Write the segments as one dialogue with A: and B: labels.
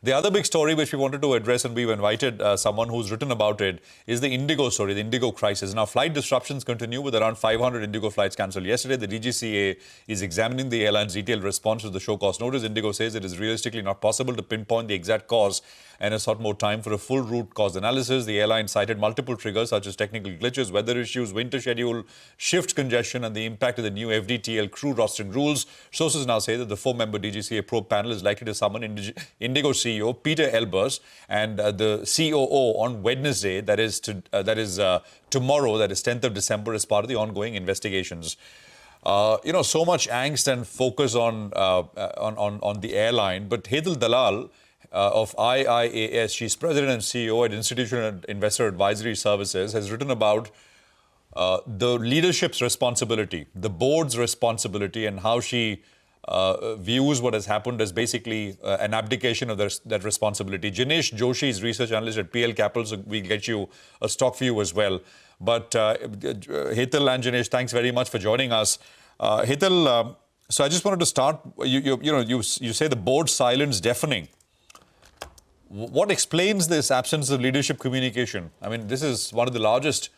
A: The other big story which we wanted to address, and we've invited someone who's written about it, is the Indigo story, the Indigo crisis. Now, flight disruptions continue with around 500 Indigo flights cancelled yesterday. The DGCA is examining the airline's detailed response to the show cause notice. Indigo says it is realistically not possible to pinpoint the exact cause and has sought more time for a full root cause analysis. The airline cited multiple triggers such as technical glitches, weather issues, winter schedule, shift congestion, and the impact of the new FDTL crew rostering rules. Sources now say that the 4-member DGCA probe panel is likely to summon Indigo CEO Peter Elbers and the COO on Wednesday, that is tomorrow, that is 10th of December, as part of the ongoing investigations. So much angst and focus on the airline, but Hetal Dalal of IiAS, she's president and CEO at Institutional Investor Advisory Services, has written about the leadership's responsibility, the board's responsibility, and how she views what has happened as basically an abdication of that responsibility. Jinesh, Joshi is research analyst at PL Capital, so we'll get you a stock view as well. But Hetal and Jinesh, thanks very much for joining us. Hetal, so I just wanted to start. You say the board's silence deafening. What explains this absence of leadership communication? I mean, this is one of the largest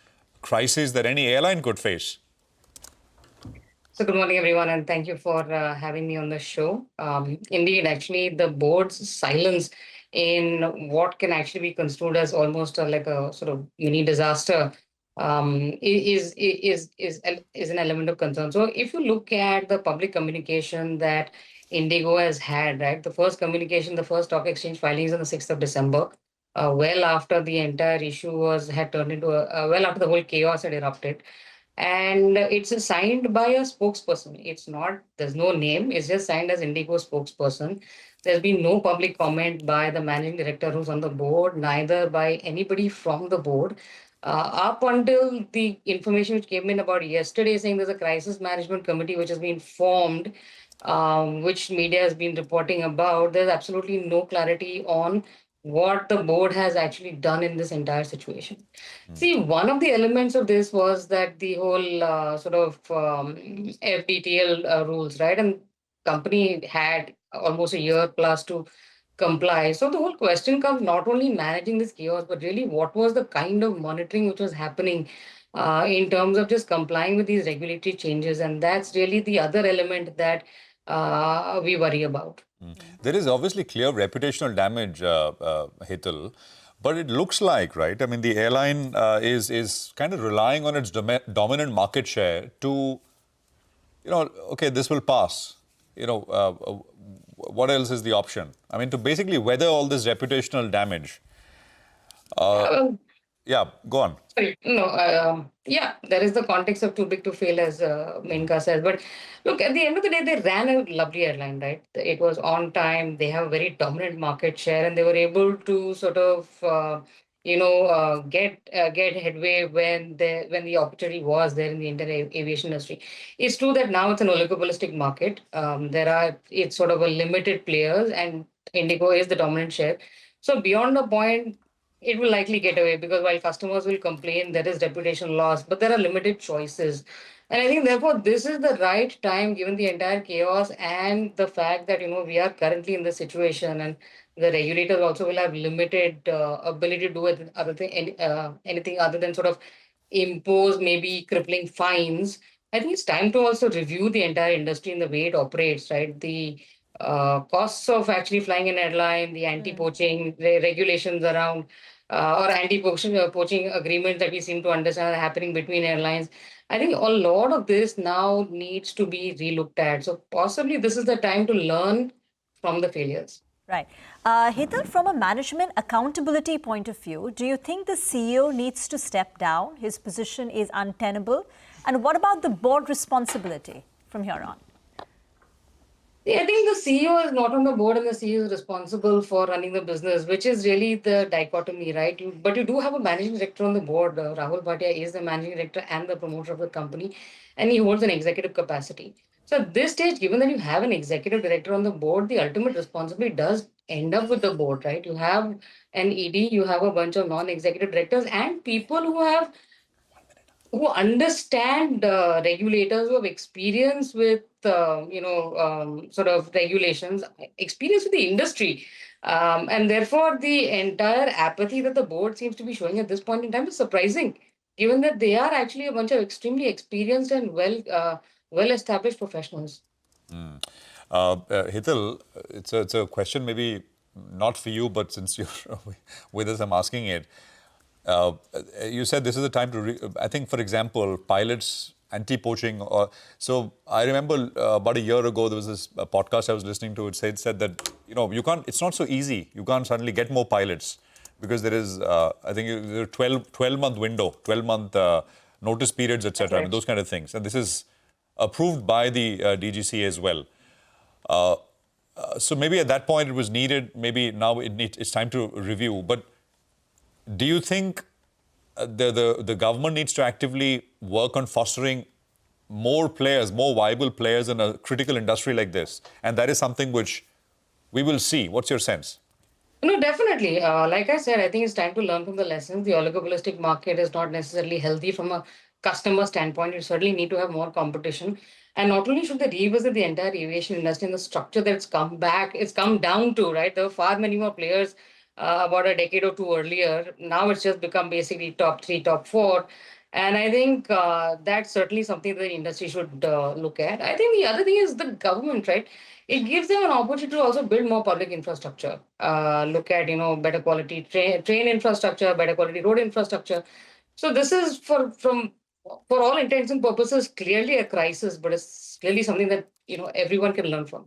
A: crises that any airline could face.
B: So good morning, everyone, and thank you for having me on the show. Indeed, actually, the board's silence in what can actually be construed as almost like a sort of mini disaster is an element of concern. So if you look at the public communication that Indigo has had, right, the first communication, the first stock exchange filings on the 6th of December, well after the entire issue had turned into well after the whole chaos had erupted. And it's signed by a spokesperson. There's no name, it's just signed as Indigo spokesperson. There's been no public comment by the managing director who's on the board, neither by anybody from the board. Up until the information which came in about yesterday saying there's a crisis management committee which has been formed, which media has been reporting about, there's absolutely no clarity on what the board has actually done in this entire situation. See, one of the elements of this was that the whole FDTL rules, right? And company had almost a year plus to comply. So the whole question comes not only managing this chaos, but really what was the kind of monitoring which was happening in terms of just complying with these regulatory changes. And that's really the other element that we worry about.
A: There is obviously clear reputational damage, Hetal, but it looks like, right? I mean, the airline is kind of relying on its dominant market share to, okay, this will pass. What else is the option? I mean, to basically weather all this reputational damage. Yeah, go on.
B: Sorry, no, there is the context of too big to fail, as Menka says. But look, at the end of the day, they ran a lovely airline, right? It was on time. They have a very dominant market share, and they were able to sort of, get headway when the opportunity was there in the entire aviation industry. It's true that now it's an oligopolistic market. It's sort of a limited players, and Indigo is the dominant share. So beyond the point, it will likely get away because while customers will complain, there is reputation loss, but there are limited choices. And I think, therefore, this is the right time, given the entire chaos and the fact that, we are currently in this situation and the regulators also will have limited ability to do anything other than sort of impose maybe crippling fines. I think it's time to also review the entire industry and the way it operates, right? The costs of actually flying an airline, the anti-poaching regulations around or anti-poaching agreements that we seem to understand are happening between airlines. I think a lot of this now needs to be relooked at. So possibly this is the time to learn from the failures.
C: Right. Hetal, from a management accountability point of view, do you think the CEO needs to step down? His position is untenable. And what about the board responsibility from here on?
B: I think the CEO is not on the board and the CEO is responsible for running the business, which is really the dichotomy, right? But you do have a managing director on the board. Rahul Bhatia is the managing director and the promoter of the company, and he holds an executive capacity. So at this stage, given that you have an executive director on the board, the ultimate responsibility does end up with the board, right? You have an ED, you have a bunch of non-executive directors and people who understand regulators, who have experience with, sort of regulations, experience with the industry. And therefore, the entire apathy that the board seems to be showing at this point in time is surprising, given that they are actually a bunch of extremely experienced and well-established professionals.
A: Hetal, it's a question maybe not for you, but since you're with us, I'm asking it. You said this is the time to, I think, for example, pilots, anti-poaching. So I remember about a year ago, there was this podcast I was listening to. It said that, you can't, it's not so easy. You can't suddenly get more pilots because there is, I think, there are 12-month window, 12-month notice periods, etc. I mean, those kind of things. And this is approved by the DGCA as well. So maybe at that point it was needed. Maybe now it's time to review. But do you think the government needs to actively work on fostering more players, more viable players in a critical industry like this? And that is something which we will see. What's your sense?
B: No, definitely. Like I said, I think it's time to learn from the lessons. The oligopolistic market is not necessarily healthy from a customer standpoint. You certainly need to have more competition. And not only should they revisit the entire aviation industry and the structure that it's come down to, right? There were far many more players about a decade or two earlier. Now it's just become basically top three, top four. And I think that's certainly something that the industry should look at. I think the other thing is the government, right? It gives them an opportunity to also build more public infrastructure. Look at better quality train infrastructure, better quality road infrastructure. So this is for all intents and purposes clearly a crisis, but it's clearly something that everyone can learn from.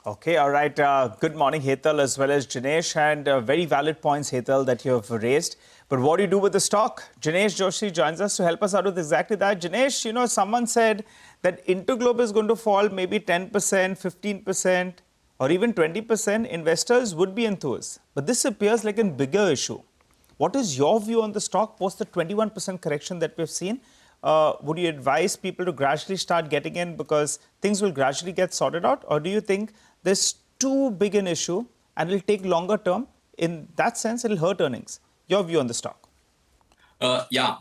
D: Okay, all right. Good morning, Hetal, as well as Jinesh, and very valid points, Hetal, that you have raised. But what do you do with the stock? Jinesh Joshi joins us to help us out with exactly that. Jinesh, someone said that Interglobe is going to fall maybe 10%, 15%, or even 20%. Investors would be enthused. But this appears like a bigger issue. What is your view on the stock post the 21% correction that we've seen? Would you advise people to gradually start getting in because things will gradually get sorted out? Or do you think there's too big an issue and it'll take longer term? In that sense, it'll hurt earnings. Your view on the stock?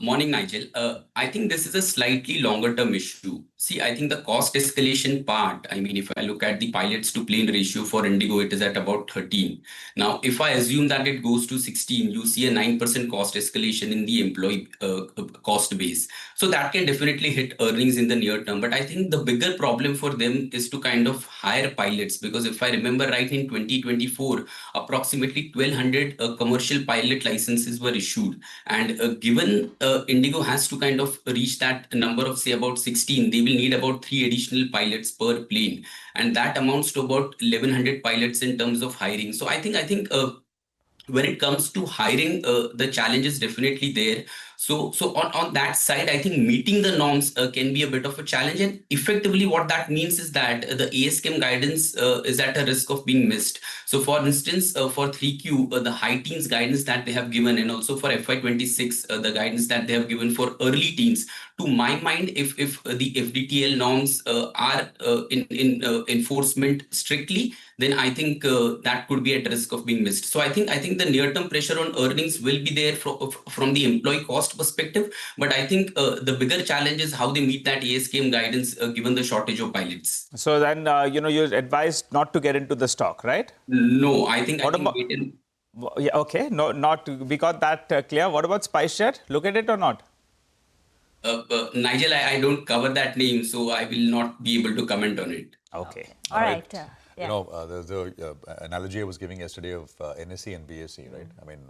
E: Morning, Nigel. I think this is a slightly longer term issue. See, I think the cost escalation part, I mean, if I look at the pilots to plane ratio for Indigo, it is at about 13. Now, if I assume that it goes to 16, you see a 9% cost escalation in the employee cost base. So that can definitely hit earnings in the near term. But I think the bigger problem for them is to kind of hire pilots, because if I remember right, in 2024, approximately 1,200 commercial pilot licenses were issued. And given Indigo has to kind of reach that number of, say, about 16, they will need about 3 additional pilots per plane. And that amounts to about 1,100 pilots in terms of hiring. So I think when it comes to hiring, the challenge is definitely there. So on that side, I think meeting the norms can be a bit of a challenge. And effectively, what that means is that the ASKM guidance is at a risk of being missed. So for instance, for 3Q, the high teens guidance that they have given, and also for FY26, the guidance that they have given for early teens, to my mind, if the FDTL norms are in enforcement strictly, then I think that could be at risk of being missed. So I think the near-term pressure on earnings will be there from the employee cost perspective. But I think the bigger challenge is how they meet that ASKM guidance given the shortage of pilots.
D: So then, you're advised not to get into the stock, right?
E: No, I think wait in.
D: Yeah, okay. No, we got that clear. What about SpiceJet? Look at it or not?
E: Nigel, I don't cover that name, so I will not be able to comment on it.
D: Okay.
C: All right. Yeah.
A: The analogy I was giving yesterday of NSE and BSE, right? I mean,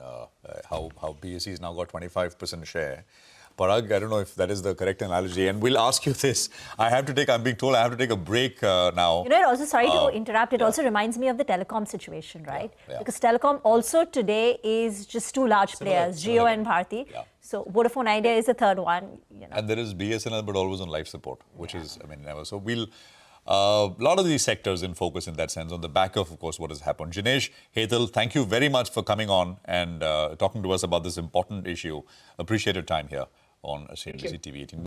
A: how BSE has now got 25% share. Parag, I don't know if that is the correct analogy. And we'll ask you this. I'm being told I have to take a break now.
C: Also, sorry to interrupt, it also reminds me of the telecom situation, right?
A: Yeah.
C: Because telecom also today is just two large players, Jio and Bharti.
A: Yeah.
C: So Vodafone Idea is the third one.
A: And there is BSNL, but always on life support, which is, never. So we'll... a lot of these sectors in focus in that sense, on the back of course, what has happened. Jinesh, Hetal, thank you very much for coming on and talking to us about this important issue. Appreciate your time here on CNBC-TV18.